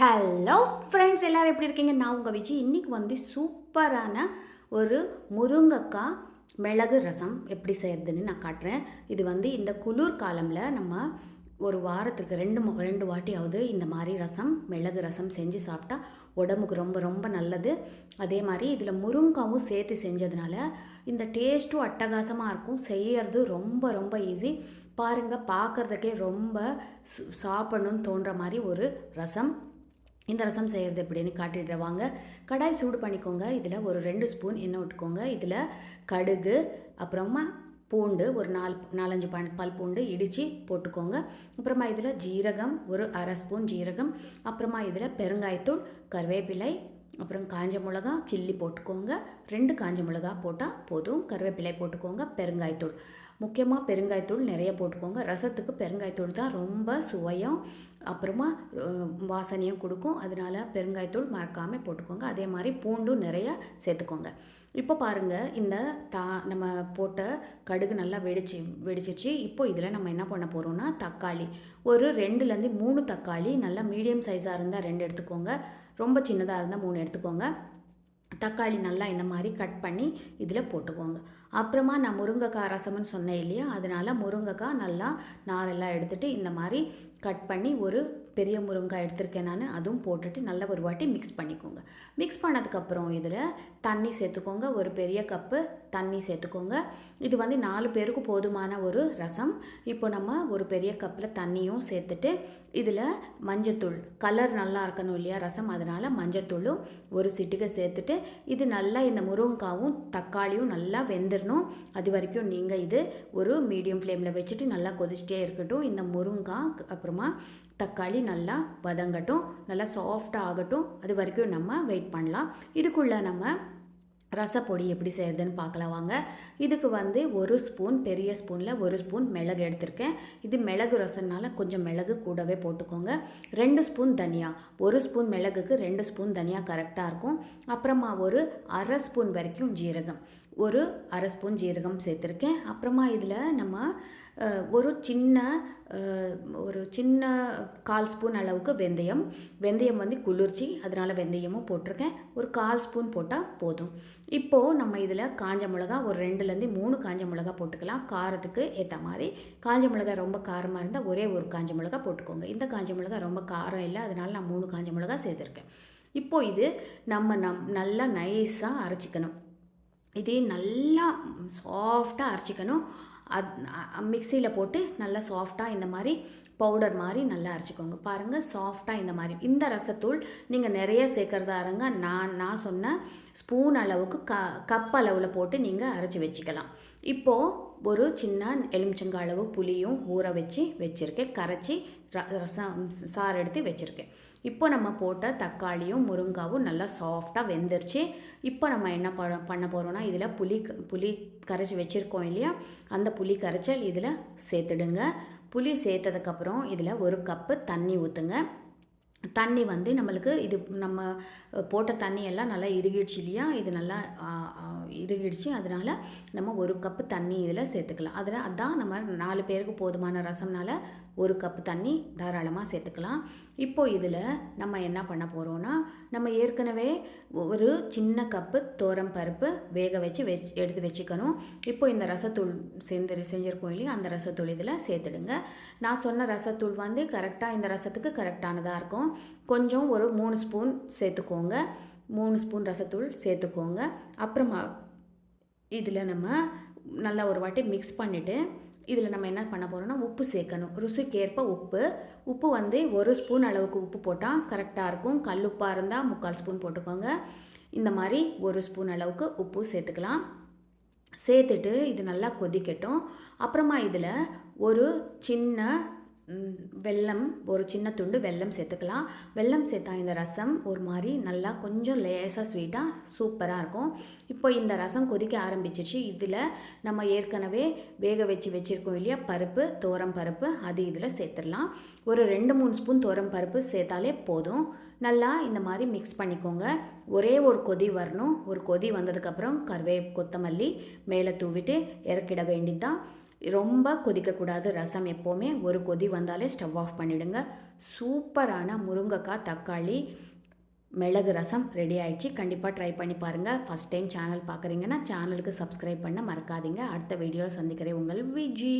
Hello friends, எல்லோரும் எப்படி இருக்கீங்க? நான் உங்கள் விஜய். இன்றைக்கி வந்து சூப்பரான ஒரு முருங்கைக்காய் மிளகு ரசம் எப்படி செய்கிறதுன்னு நான் காட்டுறேன். இது வந்து இந்த குளிர் காலமில் நம்ம ஒரு வாரத்துக்கு ரெண்டு வாட்டியாவது இந்த மாதிரி மிளகு ரசம் செஞ்சு சாப்பிட்டா உடம்புக்கு ரொம்ப ரொம்ப நல்லது. அதே மாதிரி இதில் முருங்காவும் சேர்த்து செஞ்சதுனால இந்த டேஸ்ட்டும் அட்டகாசமாக இருக்கும். செய்யறது ரொம்ப ரொம்ப ஈஸி. பாருங்கள், பார்க்குறதுக்கே ரொம்ப சாப்பிடணும்னு தோன்ற மாதிரி ஒரு ரசம். இந்த ரசம் செய்கிறது எப்படின்னு காட்டிடுறேன் வாங்க. கடாய் சூடு பண்ணிக்கோங்க. இதில் ஒரு 2 ஸ்பூன் எண்ணெய் விட்டுக்கோங்க. இதில் கடுகு, அப்புறமா பூண்டு ஒரு 4-5 பல் பூண்டு இடித்து போட்டுக்கோங்க. அப்புறமா இதில் ஜீரகம் ஒரு அரை ஸ்பூன் ஜீரகம், அப்புறமா இதில் பெருங்காயத்தூள், கருவேப்பிலை, அப்புறம் காஞ்ச மிளகா கிள்ளி போட்டுக்கோங்க. 2 காஞ்ச மிளகா போட்டால் போதும். கருவேப்பிலை போட்டுக்கோங்க. பெருங்காயத்தூள், முக்கியமாக பெருங்காயத்தூள் நிறைய போட்டுக்கோங்க. ரசத்துக்கு பெருங்காயத்தூள் தான் ரொம்ப சுவையும் அப்புறமா வாசனையும் கொடுக்கும். அதனால பெருங்காயத்தூள் மறக்காமல் போட்டுக்கோங்க. அதே மாதிரி பூண்டும் நிறைய சேர்த்துக்கோங்க. இப்போ பாருங்கள், இந்த நம்ம போட்ட கடுகு நல்லா வெடிச்சிச்சு. இப்போ இதில் நம்ம என்ன பண்ண போகிறோம்னா தக்காளி ஒரு 2லேருந்து 3 தக்காளி, நல்லா மீடியம் சைஸாக இருந்தால் 2 எடுத்துக்கோங்க, ரொம்ப சின்னதாக இருந்தால் 3 எடுத்துக்கோங்க. தக்காளி நல்லா இந்த மாதிரி கட் பண்ணி இதில் போட்டுக்கோங்க. அப்புறமா நான் முருங்கைக்காய் ரசம்னு சொன்னேன் இல்லையா, அதனால் முருங்கைக்காய் நல்லா நாரெல்லாம் எடுத்துகிட்டு இந்த மாதிரி கட் பண்ணி ஒரு பெரிய முருங்கைக்காய் எடுத்திருக்கேன் நான், அதுவும் போட்டுட்டு நல்லா ஒரு வாட்டி மிக்ஸ் பண்ணிக்கோங்க. மிக்ஸ் பண்ணதுக்கப்புறம் இதில் தண்ணி சேர்த்துக்கோங்க. ஒரு பெரிய கப்பு தண்ணி சேர்த்துக்கோங்க. இது வந்து 4 பேருக்கு போதுமான ஒரு ரசம். இப்போ நம்ம ஒரு பெரிய கப்பில் தண்ணியும் சேர்த்துட்டு இதில் மஞ்சத்தூள், கலர் நல்லா இருக்கணும் இல்லையா ரசம், அதனால் மஞ்சத்தூளும் ஒரு சிட்டிகை சேர்த்துட்டு இது நல்லா இந்த முருங்கைக்காவும் தக்காளியும் நல்லா வெந்துடணும். அது வரைக்கும் நீங்கள் இது ஒரு மீடியம் ஃப்ளேமில் வச்சுட்டு நல்லா கொதிச்சிட்டே இருக்கட்டும். இந்த முருங்கைக்காய் அப்புறமா தக்காளி நல்லா வதங்கட்டும், நல்லா சாஃப்டாக ஆகட்டும். அது வரைக்கும் நம்ம வெயிட் பண்ணலாம். இதுக்குள்ளே நம்ம ரசப்பொடி எப்படி செய்கிறதுன்னு பார்க்கலாம் வாங்க. இதுக்கு வந்து ஒரு ஸ்பூன், பெரிய ஸ்பூனில் ஒரு ஸ்பூன் மிளகு எடுத்திருக்கேன். இது மிளகு ரசம்னால கொஞ்சம் மிளகு கூடவே போட்டுக்கோங்க. 2 ஸ்பூன் தனியா, ஒரு ஸ்பூன் மிளகுக்கு 2 ஸ்பூன் தனியா கரெக்டாக இருக்கும். அப்புறமா ஒரு அரை ஸ்பூன் வரைக்கும் ஜீரகம், ஒரு அரை ஸ்பூன் ஜீரகம் சேர்த்துருக்கேன். அப்புறமா இதில் நம்ம ஒரு சின்ன 1/4 ஸ்பூன் அளவுக்கு வெந்தயம் வந்து குளிர்ச்சி, அதனால் வெந்தயமும் போட்டிருக்கேன். ஒரு 1/4 ஸ்பூன் போட்டால் போதும். இப்போது நம்ம இதில் காஞ்ச மிளகா ஒரு 2லேருந்து 3 காஞ்ச மிளகா போட்டுக்கலாம். காரத்துக்கு ஏற்ற மாதிரி. காஞ்ச மிளகா ரொம்ப காரமாக இருந்தால் ஒரே ஒரு காஞ்ச மிளகா போட்டுக்கோங்க. இந்த காஞ்ச மிளகா ரொம்ப காரம் இல்லை, அதனால் நான் 3 காஞ்ச மிளகா சேர்த்துருக்கேன். இப்போது இது நம்ம நல்லா நைஸாக அரைச்சிக்கணும். இதே நல்லா சாஃப்டாக அரைச்சிக்கணும். மிக்சியில் போட்டு நல்லா சாஃப்டாக இந்த மாதிரி பவுடர் மாதிரி நல்லா அரைச்சிக்கோங்க. பாருங்கள், சாஃப்டாக இந்த மாதிரி. இந்த ரசத்தூள் நீங்கள் நிறைய சேர்க்குறதா இருங்க. நான் சொன்ன ஸ்பூன் அளவுக்கு கப் அளவில் போட்டு நீங்கள் அரைச்சி வச்சுக்கலாம். இப்போது ஒரு சின்ன எலுமிச்சங்காய் அளவு புளியும் ஊற வச்சுருக்கேன், கரைச்சி ரசம் சாறு எடுத்து வச்சுருக்கேன். இப்போ நம்ம போட்ட தக்காளியும் முருங்காவும் நல்லா சாஃப்டாக வெந்துருச்சு. இப்போ நம்ம என்ன பண்ண போகிறோம்னா இதில் புளி கரைச்சி வச்சுருக்கோம் இல்லையா, அந்த புளி கரைச்சல் இதில் சேர்த்துடுங்க. புளி சேர்த்ததுக்கப்புறம் இதில் ஒரு கப்பு தண்ணி ஊற்றுங்க. தண்ணி வந்து நம்மளுக்கு இது நம்ம போட்ட தண்ணியெல்லாம் நல்லா இறுகிடுச்சு இல்லையா, இது நல்லா இறுகிடுச்சு. அதனால் நம்ம ஒரு கப்பு தண்ணி இதில் சேர்த்துக்கலாம். அதான் நம்ம 4 பேருக்கு போதுமான ரசம்னால ஒரு கப்பு தண்ணி தாராளமாக சேர்த்துக்கலாம். இப்போது இதில் நம்ம என்ன பண்ண போகிறோன்னா, நம்ம ஏற்கனவே ஒரு சின்ன கப்பு தோரம் பருப்பு வேக வச்சு எடுத்து வச்சுக்கணும். இப்போ இந்த ரசத்தூள் செஞ்சுருக்கோம் இல்லையா, அந்த ரசத்தூள் இதில் சேர்த்துடுங்க. நான் சொன்ன ரசத்தூள் வந்து கரெக்டாக இந்த ரசத்துக்கு கரெக்டானதாக இருக்கும். கொஞ்சம் ஒரு 3 ஸ்பூன் சேர்த்துக்கோங்க. 3 ஸ்பூன் ரசத்தூள் சேர்த்துக்கோங்க. அப்புறமா இதில் நம்ம நல்லா ஒரு வாட்டி மிக்ஸ் பண்ணிவிட்டு இதில் நம்ம என்ன பண்ண போகிறோம்னா உப்பு சேர்க்கணும். ருசிக்கேற்ப உப்பு வந்து 1 ஸ்பூன் அளவுக்கு உப்பு போட்டால் கரெக்டாக இருக்கும். கல்லுப்பாக இருந்தால் 3/4 ஸ்பூன் போட்டுக்கோங்க. இந்த மாதிரி 1 ஸ்பூன் அளவுக்கு உப்பு சேர்த்துக்கலாம். சேர்த்துட்டு இது நல்லா கொதிக்கட்டும். அப்புறமா இதில் ஒரு சின்ன வெல்லம், ஒரு சின்ன துண்டு வெல்லம் சேர்த்துக்கலாம். வெல்லம் சேர்த்தா இந்த ரசம் ஒரு மாதிரி நல்லா கொஞ்சம் லேசாக ஸ்வீட்டாக சூப்பராக இருக்கும். இப்போ இந்த ரசம் கொதிக்க ஆரம்பிச்சிச்சு. இதில் நம்ம ஏற்கனவே வேக வச்சுருக்கோம் இல்லையா பருப்பு, தோரம் பருப்பு, அது இதில் சேர்த்துடலாம். ஒரு 2-3 ஸ்பூன் தோரம் பருப்பு சேர்த்தாலே போதும். நல்லா இந்த மாதிரி மிக்ஸ் பண்ணிக்கோங்க. ஒரே ஒரு கொதி வரணும். ஒரு கொதி வந்ததுக்கப்புறம் கொத்தமல்லி மேலே தூவிட்டு இறக்கிட வேண்டியது தான். ரொம்ப கொதிக்கக்கூடாது ரசம். எப்போவுமே ஒரு கொதி வந்தாலே ஸ்டவ் ஆஃப் பண்ணிவிடுங்க. சூப்பரான முருங்கைக்காய் தக்காளி மிளகு ரசம் ரெடி ஆயிடுச்சு. கண்டிப்பாக ட்ரை பண்ணி பாருங்கள். ஃபஸ்ட் டைம் சேனல் பார்க்குறீங்கன்னா சேனலுக்கு சப்ஸ்கிரைப் பண்ண மறக்காதீங்க. அடுத்த வீடியோவில் சந்திக்கிறேன். உங்கள் விஜி.